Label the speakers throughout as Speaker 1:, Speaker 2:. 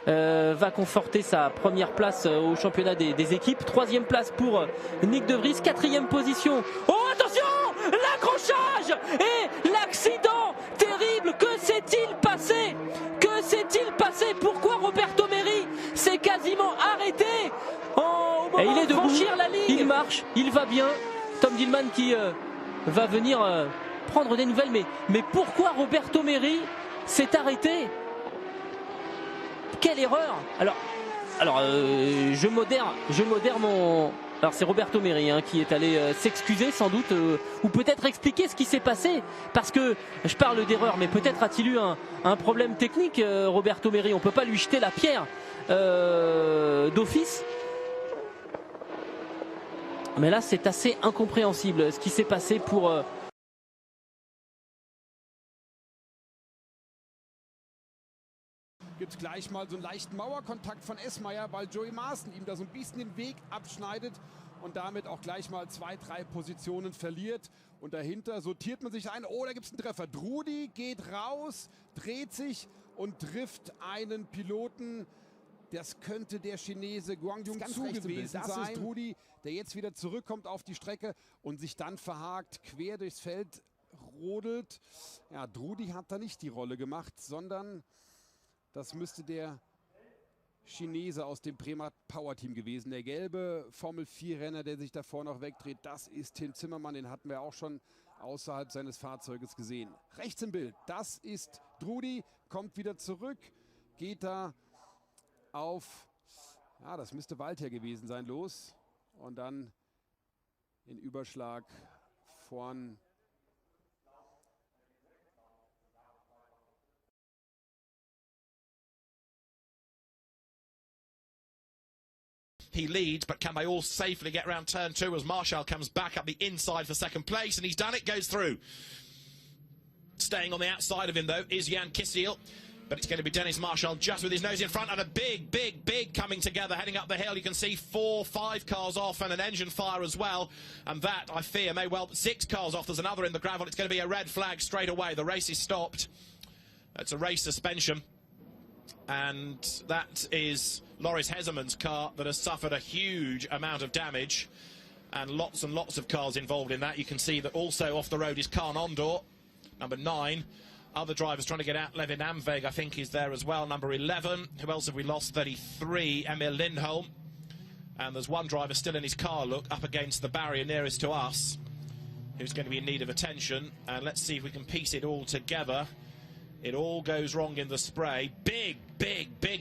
Speaker 1: va conforter sa première place au championnat des équipes. 3e place pour Nyck De Vries, 4e position. Oh attention, l'accrochage et l'accident terrible. Que s'est-il passé? Que s'est-il passé? Pourquoi Roberto Merhi s'est quasiment arrêté au moment il est de franchir la ligne? Il marche, il va bien. Tom Dillman qui va venir prendre des nouvelles. Mais pourquoi Roberto Merhi s'est arrêté? Quelle erreur! Alors je modère mon... Alors c'est Roberto Merhi qui est allé s'excuser sans doute, ou peut-être expliquer ce qui s'est passé, parce que je parle d'erreur, mais peut-être a-t-il eu un problème technique, Roberto Merhi. On ne peut pas lui jeter la pierre d'office. Mais là c'est assez incompréhensible ce qui s'est passé pour...
Speaker 2: Gibt gleich mal so einen leichten Mauerkontakt von Esmayer, weil Joey Maaßen ihm da so ein bisschen den Weg abschneidet und damit auch gleich mal 2, 3 Positionen verliert. Und dahinter sortiert man sich ein. Oh, da gibt es einen Treffer. Drudi geht raus, dreht sich und trifft einen Piloten. Das könnte der Chinese Guang Yongzhou gewesen sein. Das ist Drudi, der jetzt wieder zurückkommt auf die Strecke und sich dann verhakt, quer durchs Feld rodelt. Ja, Drudi hat da nicht die Rolle gemacht, sondern... das müsste der Chinese aus dem Prema Power Team gewesen. Der gelbe Formel-4-Renner, der sich davor noch wegdreht, das ist Tim Zimmermann. Den hatten wir auch schon außerhalb seines Fahrzeuges gesehen. Rechts im Bild, das ist Drudi, kommt wieder zurück, geht da auf, ja, das müsste Walter gewesen sein, los. Und dann in Überschlag vorn.
Speaker 3: He leads, but can they all safely get around turn 2 as Marshall comes back up the inside for second place, and he's done it, goes through. Staying on the outside of him, though, is Jan Kissiel, but it's going to be Dennis Marshall just with his nose in front, and a big coming together, heading up the hill. You can see 4, 5 cars off and an engine fire as well, and that, I fear, may well 6 cars off. There's another in the gravel. It's going to be a red flag straight away. The race is stopped. It's a race suspension. And that is Loris Hesermann's car that has suffered a huge amount of damage, and lots of cars involved in that. You can see that also off the road is Khan Ondor, number 9. Other drivers trying to get out. Levin Amveg, I think, is there as well, number 11. Who else have we lost? 33, Emil Lindholm. And there's one driver still in his car, look, up against the barrier nearest to us, who's going to be in need of attention. And let's see if we can piece it all together. It all goes wrong in the spray. Big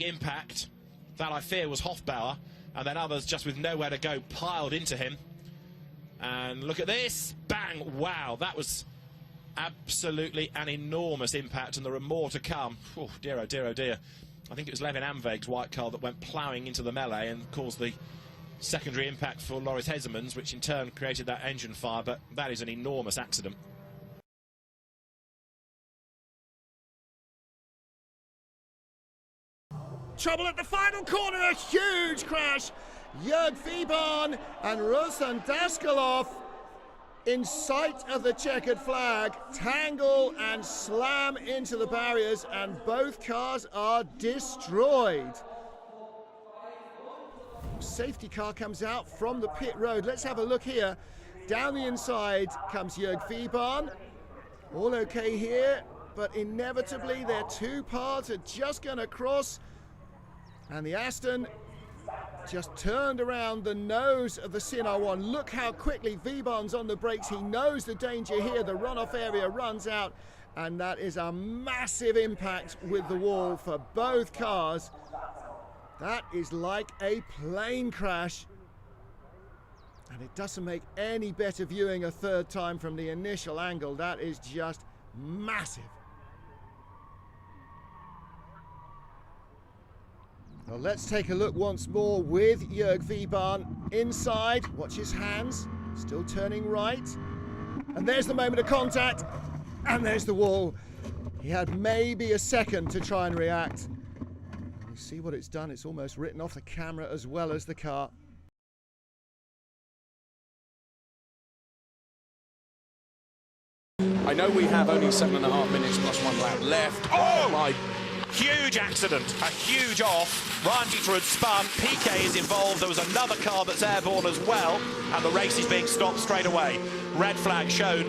Speaker 3: impact. That, I fear, was Hofbauer. And then others just with nowhere to go piled into him. And look at this. Bang. Wow. That was absolutely an enormous impact. And there are more to come. Oh, dear, oh dear, oh dear. I think it was Levin Amveg's white car that went ploughing into the melee and caused the secondary impact for Loris Hesermann's, which in turn created that engine fire. But that is an enormous accident.
Speaker 4: Trouble at the final corner, a huge crash. Jörg Wiebahn and Ruslan Daskalov, in sight of the checkered flag, tangle and slam into the barriers, and both cars are destroyed. Safety car comes out from the pit road. Let's have a look here. Down the inside comes Jörg Wiebahn. All okay here, but inevitably their 2 paths are just going to cross. And the Aston just turned around the nose of the CNR1. Look how quickly Wiebahn's on the brakes. He knows the danger here. The runoff area runs out, and that is a massive impact with the wall for both cars. That is like a plane crash. And it doesn't make any better viewing a third time from the initial angle. That is just massive. Well, let's take a look once more with Jörg Wiebahn inside. Watch his hands, still turning right. And there's the moment of contact, and there's the wall. He had maybe a second to try and react. You see what it's done? It's almost written off the camera as well as the car.
Speaker 5: I know we have only 7.5 minutes plus 1 lap left. Oh my
Speaker 3: Huge accident, a huge off. Ryan Teeter had spun, Piquet is involved, there was another car that's airborne as well, and the race is being stopped straight away. Red flag shown,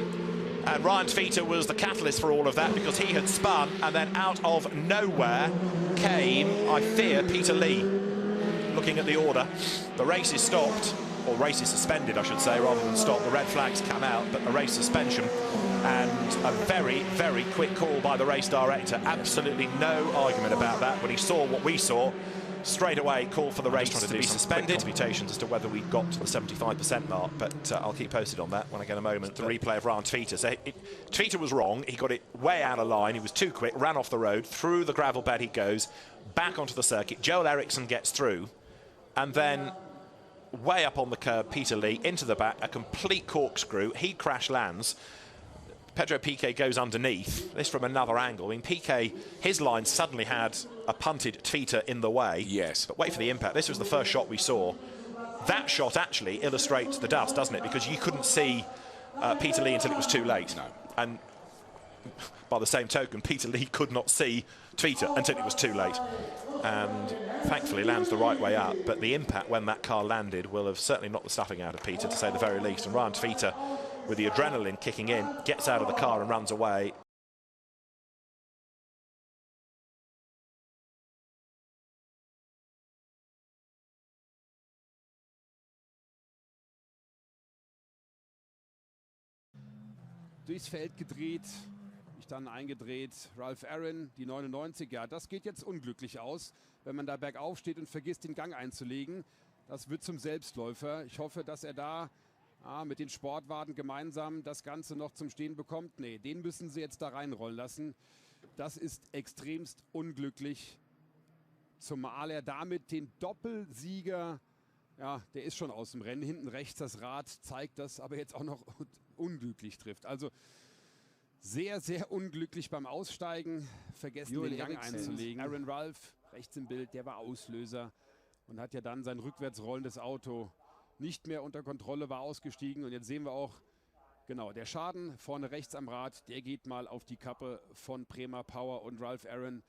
Speaker 3: and Ryan Teeter was the catalyst for all of that because he had spun, and then out of nowhere came, I fear, Peter Lee. Looking at the order, the race is stopped, or race is suspended, I should say, rather than stopped. The red flags come out, but a race suspension, and a very, very quick call by the race director. Absolutely no argument about that. When he saw what we saw, straight away called for the race to be suspended. Computations as to whether we got to the 75% mark, but I'll keep posted on that when I get a moment. The replay of Ryan Teeter. So Teeter was wrong. He got it way out of line. He was too quick, ran off the road, through the gravel bed he goes, back onto the circuit. Joel Eriksson gets through, and then way up on the curb, Peter Lee into the back, a complete corkscrew. He crash lands. Pedro Piquet goes underneath. This from another angle. I mean, Piquet, his line suddenly had a punted Teeter in the way.
Speaker 5: Yes.
Speaker 3: But wait for the impact. This was the first shot we saw. That shot actually illustrates the dust, doesn't it? Because you couldn't see Peter Lee until it was too late.
Speaker 5: No.
Speaker 3: And by the same token, Peter Lee could not see Teeter until it was too late. And thankfully lands the right way up. But the impact when that car landed will have certainly knocked the stuffing out of Peter, to say the very least. And Ryan Teeter, with the adrenaline kicking in, gets out of the car and runs away.
Speaker 2: Durchs Feld gedreht, mich dann eingedreht. Ralph Aaron, die 99er. Das geht jetzt unglücklich aus, wenn man da bergauf steht und vergisst, den Gang einzulegen. Das wird zum Selbstläufer. Ich hoffe, dass er da mit den Sportwagen gemeinsam das Ganze noch zum Stehen bekommt. Nee, den müssen sie jetzt da reinrollen lassen. Das ist extremst unglücklich. Zumal er damit den Doppelsieger, ja, der ist schon aus dem Rennen. Hinten rechts das Rad zeigt das, aber jetzt auch noch unglücklich trifft. Also sehr, sehr unglücklich beim Aussteigen. Vergessen, den Gang einzulegen. Aaron Ralph, rechts im Bild, der war Auslöser und hat ja dann sein rückwärts rollendes Auto nicht mehr unter Kontrolle, war ausgestiegen. Und jetzt sehen wir auch, genau, der Schaden vorne rechts am Rad, der geht mal auf die Kappe von Prema Power und Ralph Aaron.